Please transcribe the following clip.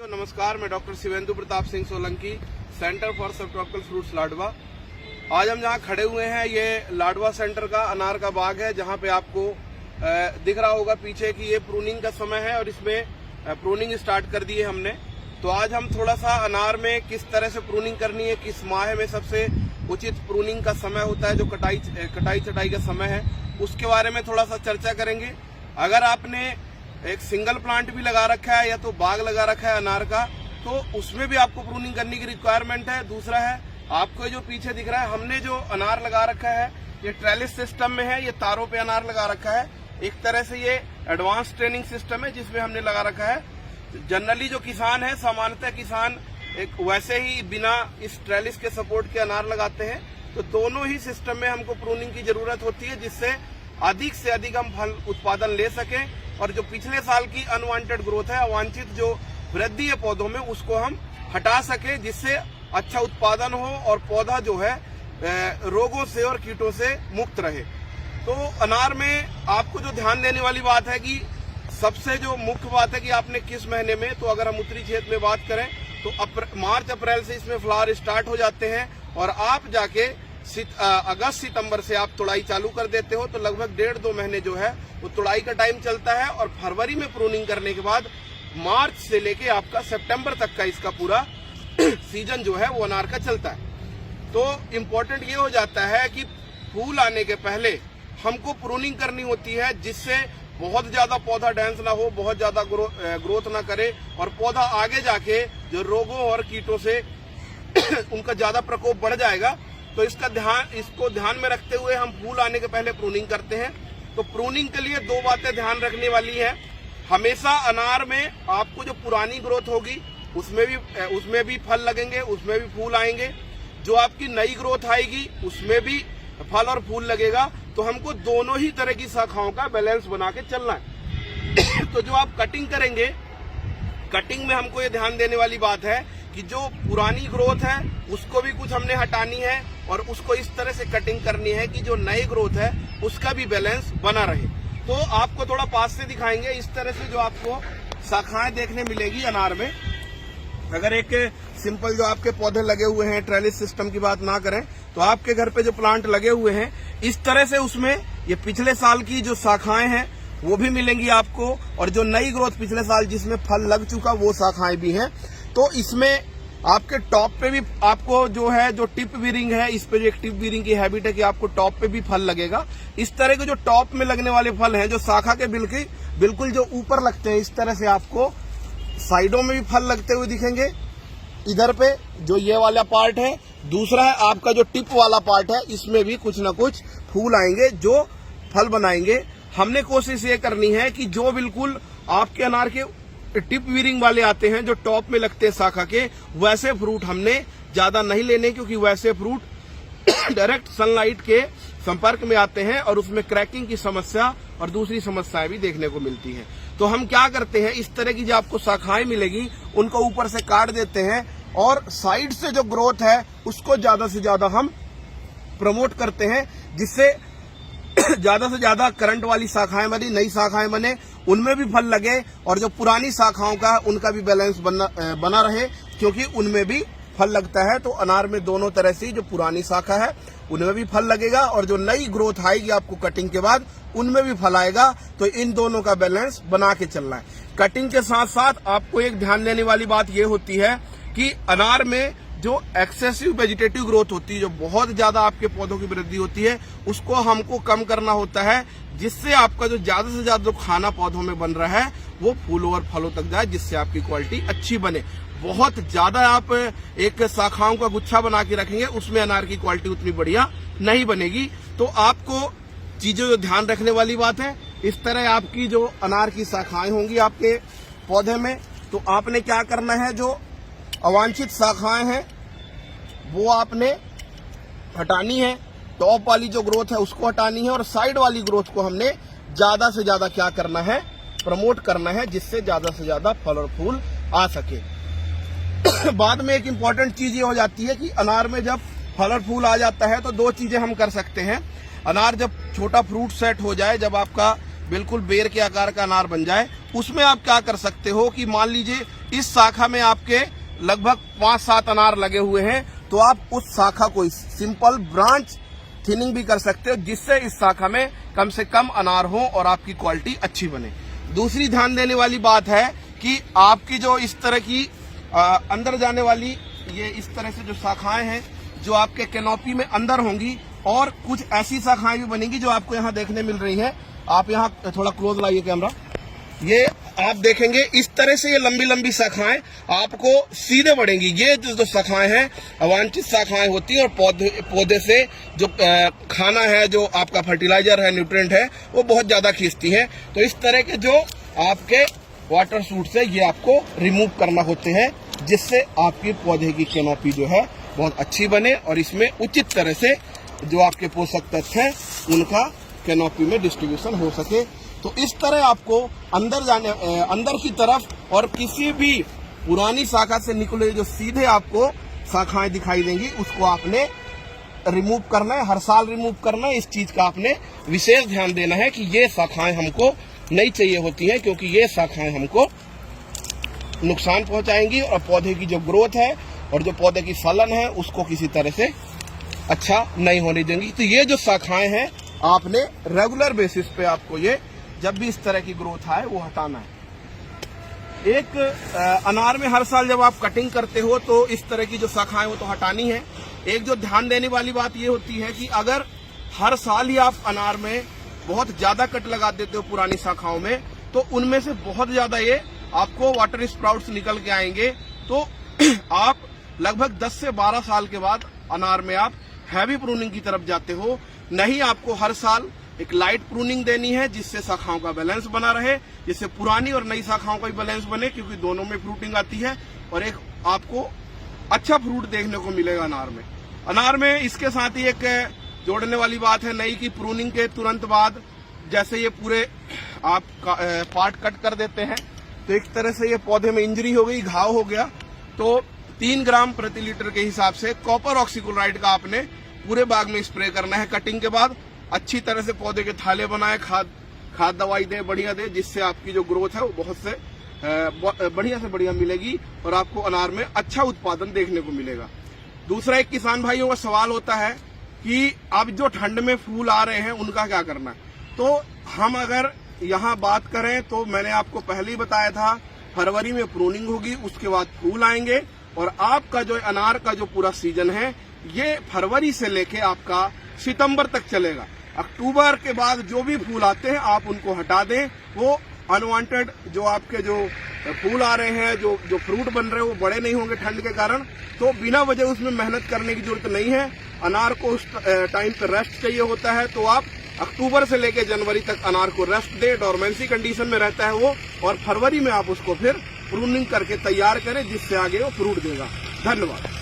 नमस्कार, मैं doctor Shivendu Pratap Singh Solanki, centre for सब ट्रॉपिकल फ्रूट्स लाडवा। आज हम जहां खड़े हुए हैं ये लाडवा सेंटर का अनार का बाग है, जहां पे आपको दिख रहा होगा पीछे कि ये प्रूनिंग का समय है और इसमें प्रूनिंग स्टार्ट कर दी है हमने। तो आज हम थोड़ा सा अनार में किस तरह से प्रूनिंग करनी है, किस माह में सबसे उचित प्रूनिंग का समय होता है, जो कटाई चटाई का समय है, उसके बारे में थोड़ा सा चर्चा करेंगे। अगर आपने एक सिंगल प्लांट भी लगा रखा है या तो बाग लगा रखा है अनार का, तो उसमें भी आपको प्रूनिंग करने की रिक्वायरमेंट है। दूसरा है, आपको जो पीछे दिख रहा है, हमने जो अनार लगा रखा है ये ट्रेलिस सिस्टम में है, ये तारों पे अनार लगा रखा है। एक तरह से ये एडवांस ट्रेनिंग सिस्टम है जिसमें हमने लगा रखा है। जनरली जो किसान है, सामान्यतः किसान एक वैसे ही बिना इस ट्रेलिस के सपोर्ट के अनार लगाते हैं। तो दोनों ही सिस्टम में हमको प्रूनिंग की जरूरत होती है, जिससे अधिक से अधिक हम फल उत्पादन ले सकें और जो पिछले साल की अनवांटेड ग्रोथ है, अवांछित जो वृद्धि है पौधों में, उसको हम हटा सके, जिससे अच्छा उत्पादन हो और पौधा जो है रोगों से और कीटों से मुक्त रहे। तो अनार में आपको जो ध्यान देने वाली बात है कि सबसे जो मुख्य बात है कि आपने किस महीने में, तो अगर हम उत्तरी क्षेत्र में बात करें तो मार्च अप्रैल से इसमें फ्लावर स्टार्ट हो जाते हैं और आप जाके अगस्त सितंबर से आप तुड़ाई चालू कर देते हो, तो लगभग 1.5-2 महीने जो है वो तुड़ाई का टाइम चलता है। और फरवरी में प्रूनिंग करने के बाद मार्च से लेके आपका सितंबर तक का इसका पूरा सीजन जो है वो अनार का चलता है। तो इम्पोर्टेंट ये हो जाता है कि फूल आने के पहले हमको प्रूनिंग करनी होती है, जिससे बहुत ज्यादा पौधा डेंस ना हो, बहुत ज्यादा ग्रोथ ना करे और पौधा आगे जाके जो रोगों और कीटों से उनका ज्यादा प्रकोप बढ़ जाएगा। तो इसको ध्यान में रखते हुए हम फूल आने के पहले प्रूनिंग करते हैं। तो प्रूनिंग के लिए 2 बातें ध्यान रखने वाली है। हमेशा अनार में आपको जो पुरानी ग्रोथ होगी उसमें भी फल लगेंगे, उसमें भी फूल आएंगे। जो आपकी नई ग्रोथ आएगी उसमें भी फल और फूल लगेगा। तो हमको दोनों ही तरह की शाखाओं का बैलेंस बना के चलना है। तो जो आप कटिंग करेंगे, कटिंग में हमको ये ध्यान देने वाली बात है कि जो पुरानी ग्रोथ है उसको भी कुछ हमने हटानी है और उसको इस तरह से कटिंग करनी है कि जो नई ग्रोथ है उसका भी बैलेंस बना रहे। तो आपको थोड़ा पास से दिखाएंगे, इस तरह से जो आपको शाखाएं देखने मिलेगी अनार में। अगर एक सिंपल जो आपके पौधे लगे हुए हैं, ट्रेलिस सिस्टम की बात ना करें, तो आपके घर पे जो प्लांट लगे हुए हैं इस तरह से उसमें ये पिछले साल की जो शाखाएं हैं वो भी मिलेंगी आपको, और जो नई ग्रोथ पिछले साल जिसमें फल लग चुका वो शाखाएं भी हैं। तो इसमें आपके टॉप पे भी आपको जो टिप बीरिंग है, इस पे एक टिप बीरिंग की हैबिट है कि आपको टॉप पे भी फल लगेगा। इस तरह के जो टॉप में लगने वाले फल हैं, जो शाखा के बिल्कुल जो ऊपर लगते हैं, इस तरह से आपको साइडों में भी फल लगते हुए दिखेंगे। इधर पे जो ये वाला पार्ट है, दूसरा है आपका जो टिप वाला पार्ट है, इसमें भी कुछ न कुछ फूल आएंगे जो फल बनाएंगे। हमने कोशिश ये करनी है कि जो बिल्कुल आपके अनार के टिप बीरिंग वाले आते हैं, जो टॉप में लगते हैं शाखा के, वैसे फ्रूट हमने ज्यादा नहीं लेने, क्योंकि वैसे फ्रूट डायरेक्ट सनलाइट के संपर्क में आते हैं और उसमें क्रैकिंग की समस्या और दूसरी समस्याएं भी देखने को मिलती हैं। तो हम क्या करते हैं, इस तरह की जो आपको शाखाएं मिलेगी उनको ऊपर से काट देते हैं और साइड से जो ग्रोथ है उसको ज्यादा से ज्यादा हम प्रमोट करते हैं, जिससे ज्यादा से ज्यादा करंट वाली शाखाएं बनी, नई शाखाएं बने, उनमें भी फल लगे और जो पुरानी शाखाओं का उनका भी बैलेंस बना रहे, क्योंकि उनमें भी फल लगता है। तो अनार में दोनों तरह से जो पुरानी शाखा है उनमें भी फल लगेगा और जो नई ग्रोथ आएगी आपको कटिंग के बाद उनमें भी फल आएगा। तो इन दोनों का बैलेंस बना के चलना है। कटिंग के साथ साथ आपको एक ध्यान देने वाली बात यह होती है कि अनार में जो एक्सेसिव वेजिटेटिव ग्रोथ होती है, जो बहुत ज्यादा आपके पौधों की वृद्धि होती है, उसको हमको कम करना होता है, जिससे आपका जो ज्यादा से ज्यादा जो खाना पौधों में बन रहा है वो फूलों और फलों तक जाए, जिससे आपकी क्वालिटी अच्छी बने। बहुत ज्यादा आप एक शाखाओं का गुच्छा बना के रखेंगे, उसमें अनार की क्वालिटी उतनी बढ़िया नहीं बनेगी। तो आपको चीजें जो ध्यान रखने वाली बात है, इस तरह आपकी जो अनार की शाखाएं होंगी आपके पौधे में, तो आपने क्या करना है, जो अवांछित शाखाएं हैं वो आपने हटानी है। टॉप वाली जो ग्रोथ है उसको हटानी है और साइड वाली ग्रोथ को हमने ज्यादा से ज्यादा क्या करना है, प्रमोट करना है, जिससे ज्यादा से ज्यादा फल और फूल आ सके। बाद में एक इम्पॉर्टेंट चीज ये हो जाती है कि अनार में जब फल और फूल आ जाता है तो 2 चीजें हम कर सकते हैं। अनार जब छोटा फ्रूट सेट हो जाए, जब आपका बिल्कुल बेर के आकार का अनार बन जाए, उसमें आप क्या कर सकते हो कि मान लीजिए इस शाखा में आपके लगभग 5-7 अनार लगे हुए हैं, तो आप उस शाखा को सिंपल ब्रांच थिनिंग भी कर सकते हो, जिससे इस शाखा में कम से कम अनार हो और आपकी क्वालिटी अच्छी बने। दूसरी ध्यान देने वाली बात है कि आपकी जो इस तरह की अंदर जाने वाली ये इस तरह से जो शाखाएं हैं जो आपके कैनोपी में अंदर होंगी, और कुछ ऐसी शाखाएं भी बनेंगी जो आपको यहाँ देखने मिल रही है। आप यहाँ थोड़ा क्लोज लाइए कैमरा, ये आप देखेंगे इस तरह से ये लंबी लंबी शाखाएं आपको सीधे बढ़ेंगी। ये जो शाखाएं हैं अवांछित शाखाएं होती हैं, और पौधे से जो खाना है, जो आपका फर्टिलाइजर है, न्यूट्रिएंट है, वो बहुत ज्यादा खींचती हैं। तो इस तरह के जो आपके वाटर सूट्स है ये आपको रिमूव करना होते हैं, जिससे आपकी पौधे की कैनोपी जो है बहुत अच्छी बने और इसमें उचित तरह से जो आपके पोषक तत्व हैं उनका कैनोपी में डिस्ट्रीब्यूशन हो सके। तो इस तरह आपको अंदर की तरफ और किसी भी पुरानी शाखा से निकले जो सीधे आपको शाखाएं दिखाई देंगी उसको आपने रिमूव करना है, हर साल रिमूव करना है। इस चीज का आपने विशेष ध्यान देना है कि ये शाखाएं हमको नहीं चाहिए होती हैं, क्योंकि ये शाखाएं हमको नुकसान पहुंचाएंगी और पौधे की जो ग्रोथ है और जो पौधे की फलन है उसको किसी तरह से अच्छा नहीं होने देंगी। तो ये जो शाखाएं हैं आपने रेगुलर बेसिस पे आपको ये जब भी इस तरह की ग्रोथ आए वो हटाना है। एक अनार में हर साल जब आप कटिंग करते हो तो इस तरह की जो शाखाएं वो तो हटानी है। एक जो ध्यान देने वाली बात ये होती है कि अगर हर साल ही आप अनार में बहुत ज्यादा कट लगा देते हो पुरानी शाखाओं में, तो उनमें से बहुत ज्यादा ये आपको वाटर स्प्राउट्स निकल के आएंगे। तो आप लगभग 10 से 12 साल के बाद अनार में आप हैवी प्रूनिंग की तरफ जाते हो। नहीं, आपको हर साल एक लाइट प्रूनिंग देनी है जिससे शाखाओं का बैलेंस बना रहे, जिससे पुरानी और नई शाखाओं का भी बैलेंस बने, क्योंकि दोनों में फ्रूटिंग आती है और एक आपको अच्छा फ्रूट देखने को मिलेगा अनार में। अनार में इसके साथ ही एक जोड़ने वाली बात है नई की प्रूनिंग के तुरंत बाद जैसे ये पूरे आप पार्ट कट कर देते हैं तो एक तरह से ये पौधे में इंजरी हो गई, घाव हो गया, तो 3 ग्राम प्रति लीटर के हिसाब से कॉपर ऑक्सीक्लोराइड का आपने पूरे बाग में स्प्रे करना है। कटिंग के बाद अच्छी तरह से पौधे के थाले बनाए, खाद दवाई दे, बढ़िया दे, जिससे आपकी जो ग्रोथ है वो बहुत से बढ़िया मिलेगी और आपको अनार में अच्छा उत्पादन देखने को मिलेगा। दूसरा, एक किसान भाइयों का सवाल होता है कि अब जो ठंड में फूल आ रहे हैं उनका क्या करना है। तो हम अगर यहाँ बात करें तो मैंने आपको पहले ही बताया था, फरवरी में प्रूनिंग होगी, उसके बाद फूल आएंगे और आपका जो अनार का जो पूरा सीजन है ये फरवरी से लेके आपका सितंबर तक चलेगा। अक्टूबर के बाद जो भी फूल आते हैं आप उनको हटा दें। वो अनवांटेड जो आपके जो फूल आ रहे हैं, जो फ्रूट बन रहे हैं वो बड़े नहीं होंगे ठंड के कारण, तो बिना वजह उसमें मेहनत करने की जरूरत नहीं है। अनार को उस टाइम पे रेस्ट चाहिए होता है, तो आप अक्टूबर से लेकर जनवरी तक अनार को रेस्ट दे, डोरमेंसी कंडीशन में रहता है वो, और फरवरी में आप उसको फिर प्रूनिंग करके तैयार करें जिससे आगे वो फ्रूट देगा। धन्यवाद।